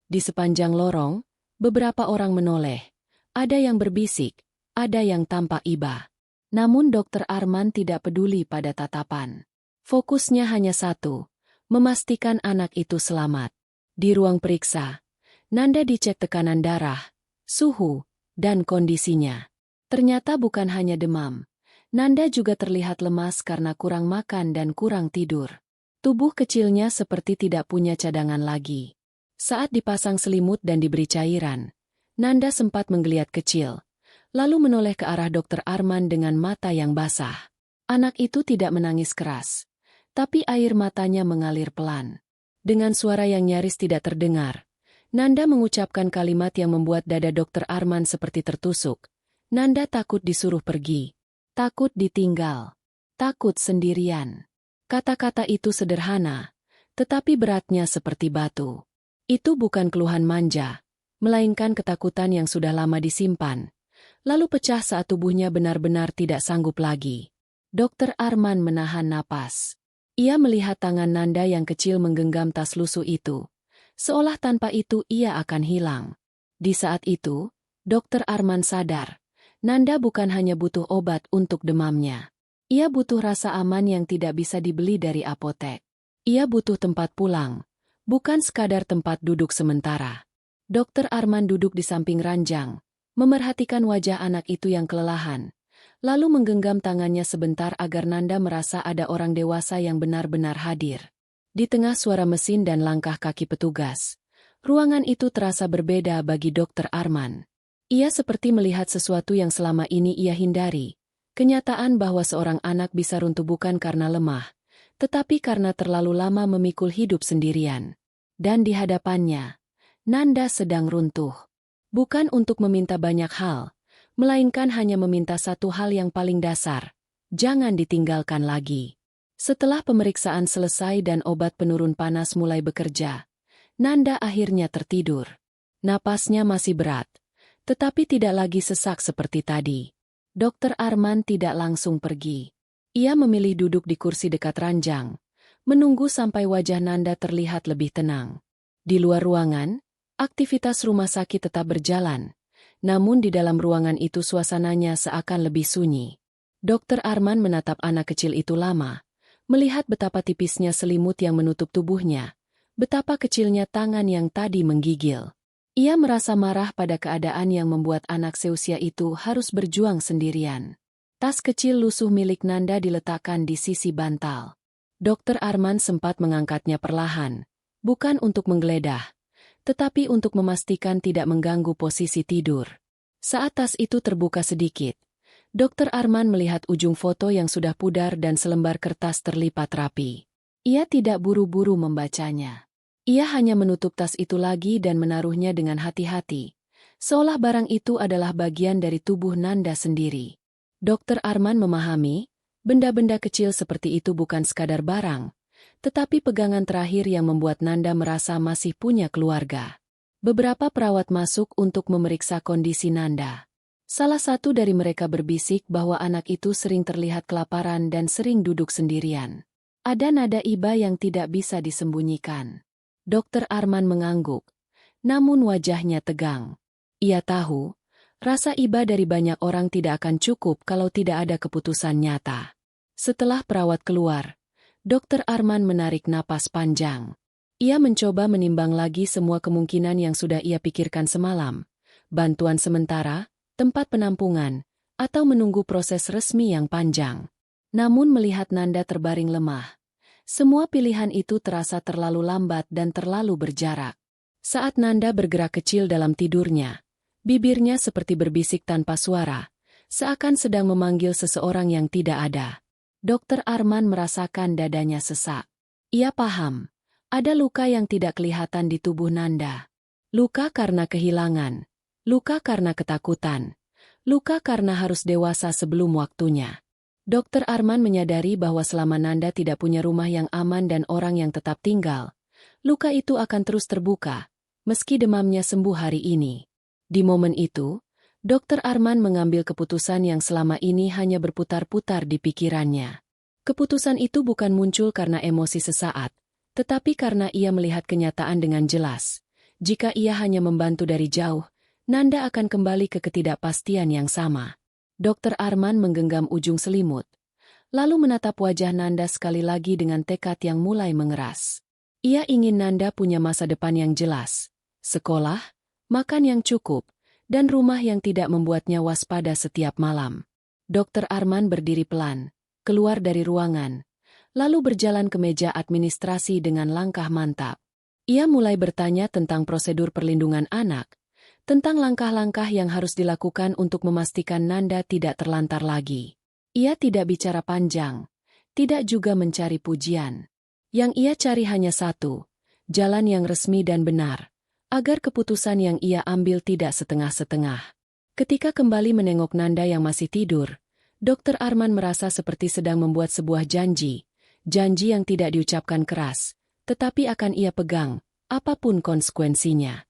Di sepanjang lorong, beberapa orang menoleh. Ada yang berbisik, ada yang tampak iba. Namun Dokter Arman tidak peduli pada tatapan. Fokusnya hanya satu, memastikan anak itu selamat. Di ruang periksa, Nanda dicek tekanan darah, suhu, dan kondisinya. Ternyata bukan hanya demam. Nanda juga terlihat lemas karena kurang makan dan kurang tidur. Tubuh kecilnya seperti tidak punya cadangan lagi. Saat dipasang selimut dan diberi cairan, Nanda sempat menggeliat kecil, lalu menoleh ke arah Dokter Arman dengan mata yang basah. Anak itu tidak menangis keras, tapi air matanya mengalir pelan. Dengan suara yang nyaris tidak terdengar, Nanda mengucapkan kalimat yang membuat dada Dokter Arman seperti tertusuk. Nanda takut disuruh pergi, takut ditinggal, takut sendirian. Kata-kata itu sederhana, tetapi beratnya seperti batu. Itu bukan keluhan manja, melainkan ketakutan yang sudah lama disimpan, lalu pecah saat tubuhnya benar-benar tidak sanggup lagi. Dokter Arman menahan napas. Ia melihat tangan Nanda yang kecil menggenggam tas lusuh itu, seolah tanpa itu ia akan hilang. Di saat itu, Dokter Arman sadar, Nanda bukan hanya butuh obat untuk demamnya. Ia butuh rasa aman yang tidak bisa dibeli dari apotek. Ia butuh tempat pulang, bukan sekadar tempat duduk sementara. Dokter Arman duduk di samping ranjang, memerhatikan wajah anak itu yang kelelahan, lalu menggenggam tangannya sebentar agar Nanda merasa ada orang dewasa yang benar-benar hadir. Di tengah suara mesin dan langkah kaki petugas, ruangan itu terasa berbeda bagi Dokter Arman. Ia seperti melihat sesuatu yang selama ini ia hindari, kenyataan bahwa seorang anak bisa runtuh bukan karena lemah, tetapi karena terlalu lama memikul hidup sendirian. Dan di hadapannya, Nanda sedang runtuh. Bukan untuk meminta banyak hal, melainkan hanya meminta satu hal yang paling dasar, jangan ditinggalkan lagi. Setelah pemeriksaan selesai dan obat penurun panas mulai bekerja, Nanda akhirnya tertidur. Napasnya masih berat, tetapi tidak lagi sesak seperti tadi. Dokter Arman tidak langsung pergi. Ia memilih duduk di kursi dekat ranjang, menunggu sampai wajah Nanda terlihat lebih tenang. Di luar ruangan, aktivitas rumah sakit tetap berjalan, namun di dalam ruangan itu suasananya seakan lebih sunyi. Dokter Arman menatap anak kecil itu lama, melihat betapa tipisnya selimut yang menutup tubuhnya, betapa kecilnya tangan yang tadi menggigil. Ia merasa marah pada keadaan yang membuat anak seusia itu harus berjuang sendirian. Tas kecil lusuh milik Nanda diletakkan di sisi bantal. Dokter Arman sempat mengangkatnya perlahan, bukan untuk menggeledah, tetapi untuk memastikan tidak mengganggu posisi tidur. Saat tas itu terbuka sedikit, Dokter Arman melihat ujung foto yang sudah pudar dan selembar kertas terlipat rapi. Ia tidak buru-buru membacanya. Ia hanya menutup tas itu lagi dan menaruhnya dengan hati-hati, seolah barang itu adalah bagian dari tubuh Nanda sendiri. Dokter Arman memahami, benda-benda kecil seperti itu bukan sekadar barang, tetapi pegangan terakhir yang membuat Nanda merasa masih punya keluarga. Beberapa perawat masuk untuk memeriksa kondisi Nanda. Salah satu dari mereka berbisik bahwa anak itu sering terlihat kelaparan dan sering duduk sendirian. Ada nada iba yang tidak bisa disembunyikan. Dokter Arman mengangguk, namun wajahnya tegang. Ia tahu, rasa iba dari banyak orang tidak akan cukup kalau tidak ada keputusan nyata. Setelah perawat keluar, Dokter Arman menarik napas panjang. Ia mencoba menimbang lagi semua kemungkinan yang sudah ia pikirkan semalam. Bantuan sementara, tempat penampungan, atau menunggu proses resmi yang panjang. Namun melihat Nanda terbaring lemah, semua pilihan itu terasa terlalu lambat dan terlalu berjarak. Saat Nanda bergerak kecil dalam tidurnya, bibirnya seperti berbisik tanpa suara, seakan sedang memanggil seseorang yang tidak ada. Dokter Arman merasakan dadanya sesak. Ia paham, ada luka yang tidak kelihatan di tubuh Nanda. Luka karena kehilangan, luka karena ketakutan, luka karena harus dewasa sebelum waktunya. Dokter Arman menyadari bahwa selama Nanda tidak punya rumah yang aman dan orang yang tetap tinggal, luka itu akan terus terbuka, meski demamnya sembuh hari ini. Di momen itu, Dokter Arman mengambil keputusan yang selama ini hanya berputar-putar di pikirannya. Keputusan itu bukan muncul karena emosi sesaat, tetapi karena ia melihat kenyataan dengan jelas. Jika ia hanya membantu dari jauh, Nanda akan kembali ke ketidakpastian yang sama. Dokter Arman menggenggam ujung selimut, lalu menatap wajah Nanda sekali lagi dengan tekad yang mulai mengeras. Ia ingin Nanda punya masa depan yang jelas, sekolah, makan yang cukup, dan rumah yang tidak membuatnya waspada setiap malam. Dokter Arman berdiri pelan, keluar dari ruangan, lalu berjalan ke meja administrasi dengan langkah mantap. Ia mulai bertanya tentang prosedur perlindungan anak, tentang langkah-langkah yang harus dilakukan untuk memastikan Nanda tidak terlantar lagi. Ia tidak bicara panjang, tidak juga mencari pujian. Yang ia cari hanya satu, jalan yang resmi dan benar, agar keputusan yang ia ambil tidak setengah-setengah. Ketika kembali menengok Nanda yang masih tidur, Dr. Arman merasa seperti sedang membuat sebuah janji yang tidak diucapkan keras, tetapi akan ia pegang, apapun konsekuensinya.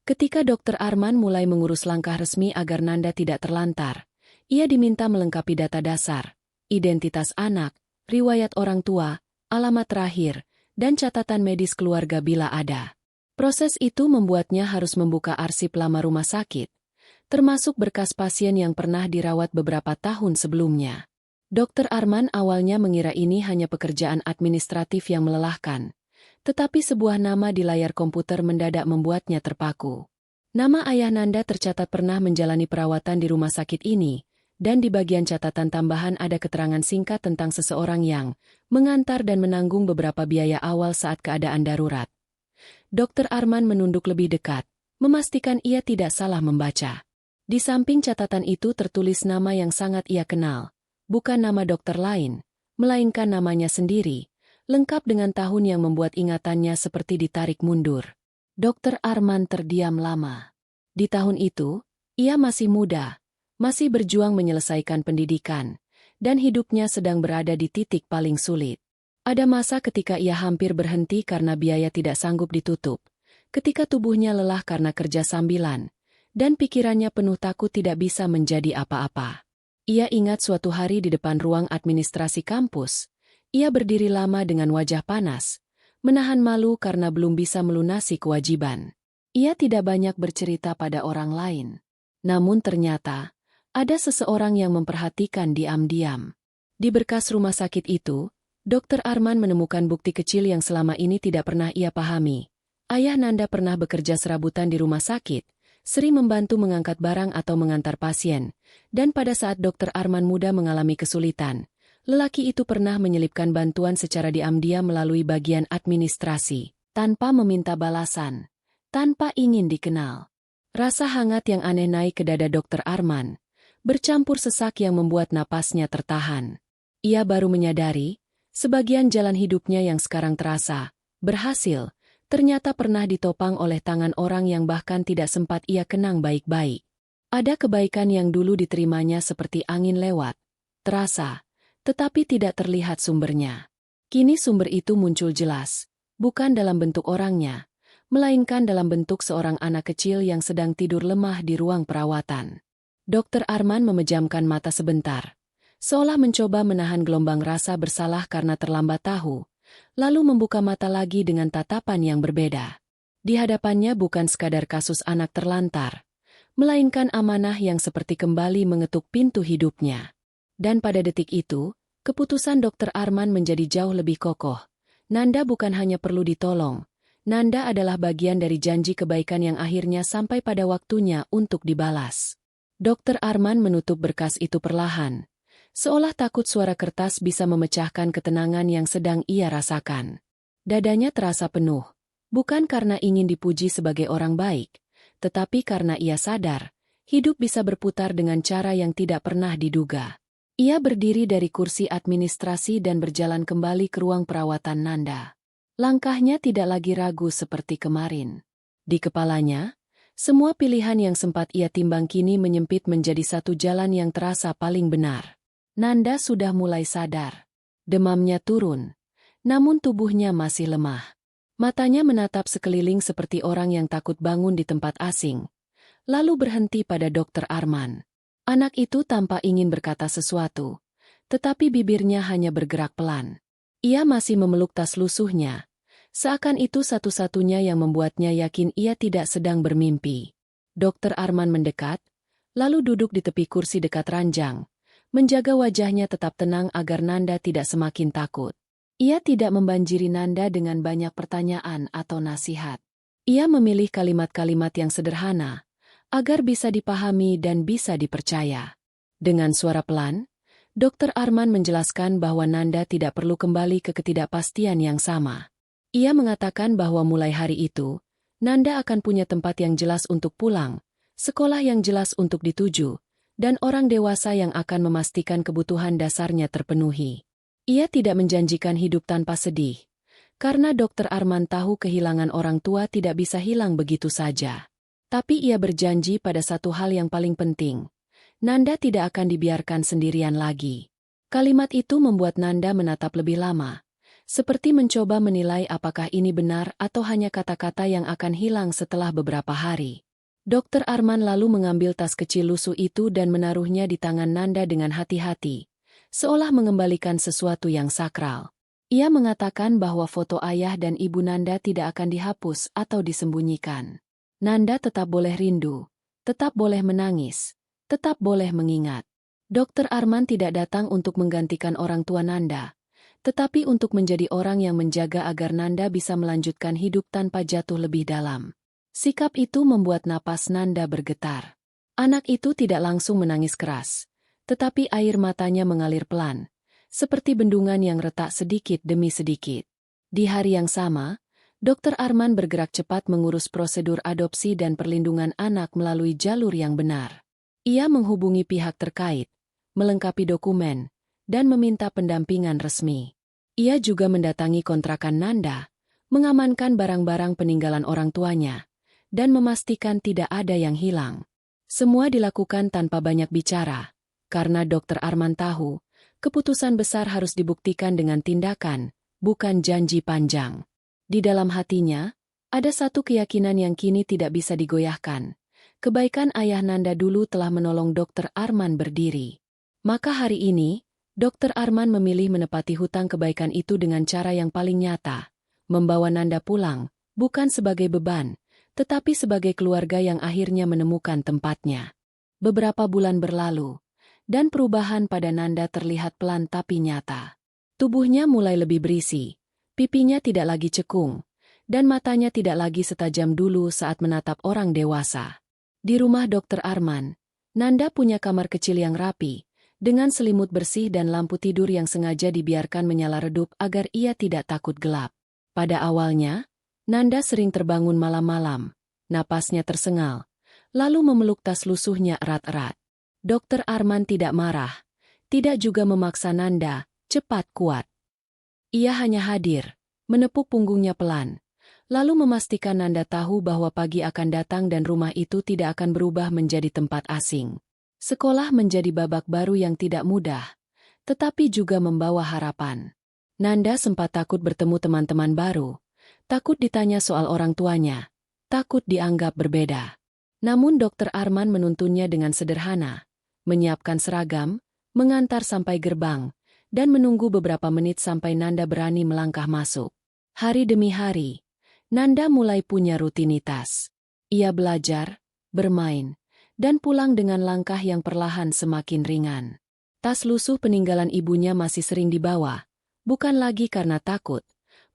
Ketika Dr. Arman mulai mengurus langkah resmi agar Nanda tidak terlantar, ia diminta melengkapi data dasar, identitas anak, riwayat orang tua, alamat terakhir, dan catatan medis keluarga bila ada. Proses itu membuatnya harus membuka arsip lama rumah sakit, termasuk berkas pasien yang pernah dirawat beberapa tahun sebelumnya. Dr. Arman awalnya mengira ini hanya pekerjaan administratif yang melelahkan, tetapi sebuah nama di layar komputer mendadak membuatnya terpaku. Nama ayah Nanda tercatat pernah menjalani perawatan di rumah sakit ini, dan di bagian catatan tambahan ada keterangan singkat tentang seseorang yang mengantar dan menanggung beberapa biaya awal saat keadaan darurat. Dr. Arman menunduk lebih dekat, memastikan ia tidak salah membaca. Di samping catatan itu tertulis nama yang sangat ia kenal, bukan nama dokter lain, melainkan namanya sendiri, lengkap dengan tahun yang membuat ingatannya seperti ditarik mundur. Dr. Arman terdiam lama. Di tahun itu, ia masih muda, masih berjuang menyelesaikan pendidikan, dan hidupnya sedang berada di titik paling sulit. Ada masa ketika ia hampir berhenti karena biaya tidak sanggup ditutup, ketika tubuhnya lelah karena kerja sambilan, dan pikirannya penuh takut tidak bisa menjadi apa-apa. Ia ingat suatu hari di depan ruang administrasi kampus, ia berdiri lama dengan wajah panas, menahan malu karena belum bisa melunasi kewajiban. Ia tidak banyak bercerita pada orang lain. Namun ternyata, ada seseorang yang memperhatikan diam-diam. Di berkas rumah sakit itu, Dr. Arman menemukan bukti kecil yang selama ini tidak pernah ia pahami. Ayah Nanda pernah bekerja serabutan di rumah sakit, sering membantu mengangkat barang atau mengantar pasien, dan pada saat Dr. Arman muda mengalami kesulitan, lelaki itu pernah menyelipkan bantuan secara diam-diam melalui bagian administrasi, tanpa meminta balasan, tanpa ingin dikenal. Rasa hangat yang aneh naik ke dada Dr. Arman, bercampur sesak yang membuat napasnya tertahan. Ia baru menyadari, sebagian jalan hidupnya yang sekarang terasa berhasil, ternyata pernah ditopang oleh tangan orang yang bahkan tidak sempat ia kenang baik-baik. Ada kebaikan yang dulu diterimanya seperti angin lewat, terasa, tetapi tidak terlihat sumbernya. Kini sumber itu muncul jelas, bukan dalam bentuk orangnya, melainkan dalam bentuk seorang anak kecil yang sedang tidur lemah di ruang perawatan. Dr. Arman memejamkan mata sebentar, seolah mencoba menahan gelombang rasa bersalah karena terlambat tahu, lalu membuka mata lagi dengan tatapan yang berbeda. Di hadapannya bukan sekadar kasus anak terlantar, melainkan amanah yang seperti kembali mengetuk pintu hidupnya. Dan pada detik itu, keputusan Dr. Arman menjadi jauh lebih kokoh. Nanda bukan hanya perlu ditolong, Nanda adalah bagian dari janji kebaikan yang akhirnya sampai pada waktunya untuk dibalas. Dr. Arman menutup berkas itu perlahan, seolah takut suara kertas bisa memecahkan ketenangan yang sedang ia rasakan. Dadanya terasa penuh, bukan karena ingin dipuji sebagai orang baik, tetapi karena ia sadar, hidup bisa berputar dengan cara yang tidak pernah diduga. Ia berdiri dari kursi administrasi dan berjalan kembali ke ruang perawatan Nanda. Langkahnya tidak lagi ragu seperti kemarin. Di kepalanya, semua pilihan yang sempat ia timbang kini menyempit menjadi satu jalan yang terasa paling benar. Nanda sudah mulai sadar. Demamnya turun, namun tubuhnya masih lemah. Matanya menatap sekeliling seperti orang yang takut bangun di tempat asing, lalu berhenti pada Dr. Arman. Anak itu tanpa ingin berkata sesuatu, tetapi bibirnya hanya bergerak pelan. Ia masih memeluk tas lusuhnya, seakan itu satu-satunya yang membuatnya yakin ia tidak sedang bermimpi. Dr. Arman mendekat, lalu duduk di tepi kursi dekat ranjang, menjaga wajahnya tetap tenang agar Nanda tidak semakin takut. Ia tidak membanjiri Nanda dengan banyak pertanyaan atau nasihat. Ia memilih kalimat-kalimat yang sederhana, agar bisa dipahami dan bisa dipercaya. Dengan suara pelan, Dr. Arman menjelaskan bahwa Nanda tidak perlu kembali ke ketidakpastian yang sama. Ia mengatakan bahwa mulai hari itu, Nanda akan punya tempat yang jelas untuk pulang, sekolah yang jelas untuk dituju, dan orang dewasa yang akan memastikan kebutuhan dasarnya terpenuhi. Ia tidak menjanjikan hidup tanpa sedih, karena Dr. Arman tahu kehilangan orang tua tidak bisa hilang begitu saja. Tapi ia berjanji pada satu hal yang paling penting. Nanda tidak akan dibiarkan sendirian lagi. Kalimat itu membuat Nanda menatap lebih lama, seperti mencoba menilai apakah ini benar atau hanya kata-kata yang akan hilang setelah beberapa hari. Dr. Arman lalu mengambil tas kecil lusuh itu dan menaruhnya di tangan Nanda dengan hati-hati, seolah mengembalikan sesuatu yang sakral. Ia mengatakan bahwa foto ayah dan ibu Nanda tidak akan dihapus atau disembunyikan. Nanda tetap boleh rindu, tetap boleh menangis, tetap boleh mengingat. Dr. Arman tidak datang untuk menggantikan orang tua Nanda, tetapi untuk menjadi orang yang menjaga agar Nanda bisa melanjutkan hidup tanpa jatuh lebih dalam. Sikap itu membuat napas Nanda bergetar. Anak itu tidak langsung menangis keras, tetapi air matanya mengalir pelan, seperti bendungan yang retak sedikit demi sedikit. Di hari yang sama, Dr. Arman bergerak cepat mengurus prosedur adopsi dan perlindungan anak melalui jalur yang benar. Ia menghubungi pihak terkait, melengkapi dokumen, dan meminta pendampingan resmi. Ia juga mendatangi kontrakan Nanda, mengamankan barang-barang peninggalan orang tuanya, dan memastikan tidak ada yang hilang. Semua dilakukan tanpa banyak bicara, karena Dr. Arman tahu, keputusan besar harus dibuktikan dengan tindakan, bukan janji panjang. Di dalam hatinya, ada satu keyakinan yang kini tidak bisa digoyahkan. Kebaikan ayah Nanda dulu telah menolong Dr. Arman berdiri. Maka hari ini, Dr. Arman memilih menepati hutang kebaikan itu dengan cara yang paling nyata, membawa Nanda pulang, bukan sebagai beban, tetapi sebagai keluarga yang akhirnya menemukan tempatnya. Beberapa bulan berlalu, dan perubahan pada Nanda terlihat pelan tapi nyata. Tubuhnya mulai lebih berisi, pipinya tidak lagi cekung, dan matanya tidak lagi setajam dulu saat menatap orang dewasa. Di rumah Dr. Arman, Nanda punya kamar kecil yang rapi, dengan selimut bersih dan lampu tidur yang sengaja dibiarkan menyala redup agar ia tidak takut gelap. Pada awalnya, Nanda sering terbangun malam-malam, napasnya tersengal, lalu memeluk tas lusuhnya erat-erat. Dr. Arman tidak marah, tidak juga memaksa Nanda, cepat kuat. Ia hanya hadir, menepuk punggungnya pelan, lalu memastikan Nanda tahu bahwa pagi akan datang dan rumah itu tidak akan berubah menjadi tempat asing. Sekolah menjadi babak baru yang tidak mudah, tetapi juga membawa harapan. Nanda sempat takut bertemu teman-teman baru, takut ditanya soal orang tuanya, takut dianggap berbeda. Namun Dr. Arman menuntunnya dengan sederhana, menyiapkan seragam, mengantar sampai gerbang, dan menunggu beberapa menit sampai Nanda berani melangkah masuk. Hari demi hari, Nanda mulai punya rutinitas. Ia belajar, bermain, dan pulang dengan langkah yang perlahan semakin ringan. Tas lusuh peninggalan ibunya masih sering dibawa, bukan lagi karena takut,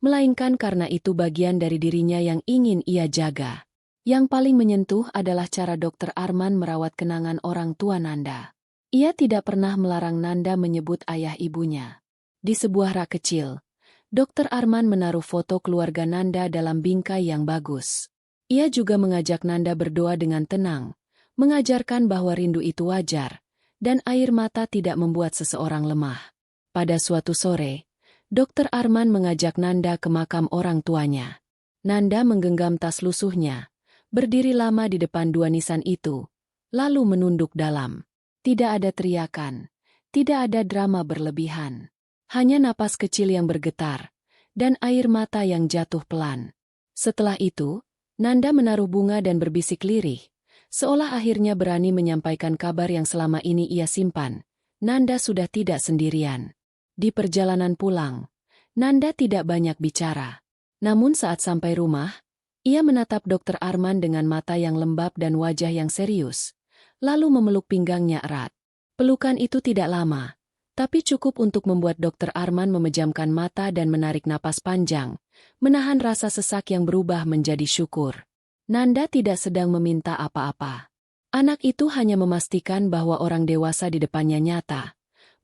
melainkan karena itu bagian dari dirinya yang ingin ia jaga. Yang paling menyentuh adalah cara Dr. Arman merawat kenangan orang tua Nanda. Ia tidak pernah melarang Nanda menyebut ayah ibunya. Di sebuah rak kecil, Dr. Arman menaruh foto keluarga Nanda dalam bingkai yang bagus. Ia juga mengajak Nanda berdoa dengan tenang, mengajarkan bahwa rindu itu wajar, dan air mata tidak membuat seseorang lemah. Pada suatu sore, Dr. Arman mengajak Nanda ke makam orang tuanya. Nanda menggenggam tas lusuhnya, berdiri lama di depan dua nisan itu, lalu menunduk dalam. Tidak ada teriakan, tidak ada drama berlebihan. Hanya napas kecil yang bergetar, dan air mata yang jatuh pelan. Setelah itu, Nanda menaruh bunga dan berbisik lirih, seolah akhirnya berani menyampaikan kabar yang selama ini ia simpan. Nanda sudah tidak sendirian. Di perjalanan pulang, Nanda tidak banyak bicara. Namun saat sampai rumah, ia menatap Dr. Arman dengan mata yang lembab dan wajah yang serius, lalu memeluk pinggangnya erat. Pelukan itu tidak lama, tapi cukup untuk membuat Dr. Arman memejamkan mata dan menarik napas panjang, menahan rasa sesak yang berubah menjadi syukur. Nanda tidak sedang meminta apa-apa. Anak itu hanya memastikan bahwa orang dewasa di depannya nyata,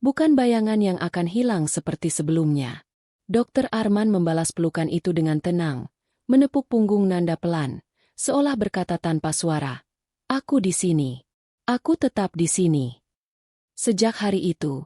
bukan bayangan yang akan hilang seperti sebelumnya. Dr. Arman membalas pelukan itu dengan tenang, menepuk punggung Nanda pelan, seolah berkata tanpa suara, Aku di sini. Aku tetap di sini. Sejak hari itu,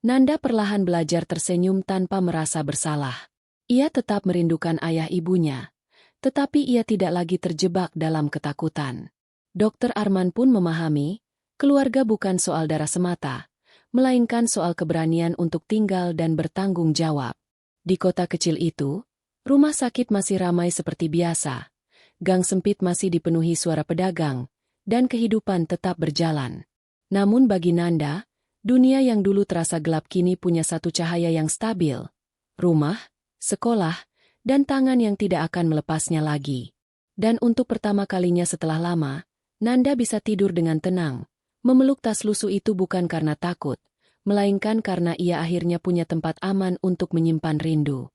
Nanda perlahan belajar tersenyum tanpa merasa bersalah. Ia tetap merindukan ayah ibunya, tetapi ia tidak lagi terjebak dalam ketakutan. Dokter Arman pun memahami, keluarga bukan soal darah semata, melainkan soal keberanian untuk tinggal dan bertanggung jawab. Di kota kecil itu, rumah sakit masih ramai seperti biasa, gang sempit masih dipenuhi suara pedagang, dan kehidupan tetap berjalan. Namun bagi Nanda, dunia yang dulu terasa gelap kini punya satu cahaya yang stabil. Rumah, sekolah, dan tangan yang tidak akan melepasnya lagi. Dan untuk pertama kalinya setelah lama, Nanda bisa tidur dengan tenang. Memeluk tas lusuh itu bukan karena takut, melainkan karena ia akhirnya punya tempat aman untuk menyimpan rindu.